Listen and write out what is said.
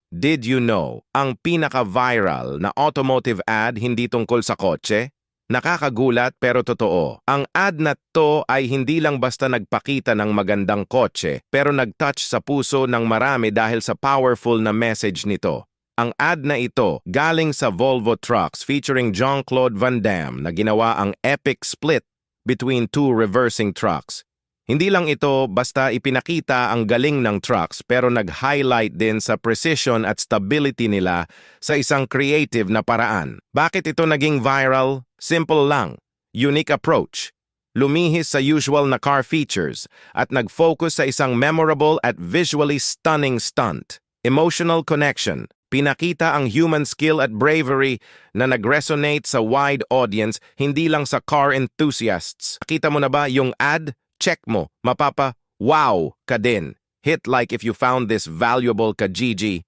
Did you know, ang pinaka-viral na automotive ad hindi tungkol sa kotse? Nakakagulat pero totoo. Ang ad na to ay hindi lang basta nagpakita ng magandang kotse, pero nag-touch sa puso ng marami dahil sa powerful na message nito. Ang ad na ito galing sa Volvo Trucks featuring Jean-Claude Van Damme na ginawa ang epic split between two reversing trucks. Hindi lang ito basta ipinakita ang galing ng trucks pero nag-highlight din sa precision at stability nila sa isang creative na paraan. Bakit ito naging viral? Simple lang. Unique approach. Lumihis sa usual na car features at nag-focus sa isang memorable at visually stunning stunt. Emotional connection. Pinakita ang human skill at bravery na nag-resonate sa wide audience, hindi lang sa car enthusiasts. Nakita mo na ba yung ad? Check mo, wow ka din. Hit like if you found this valuable ka Gigi.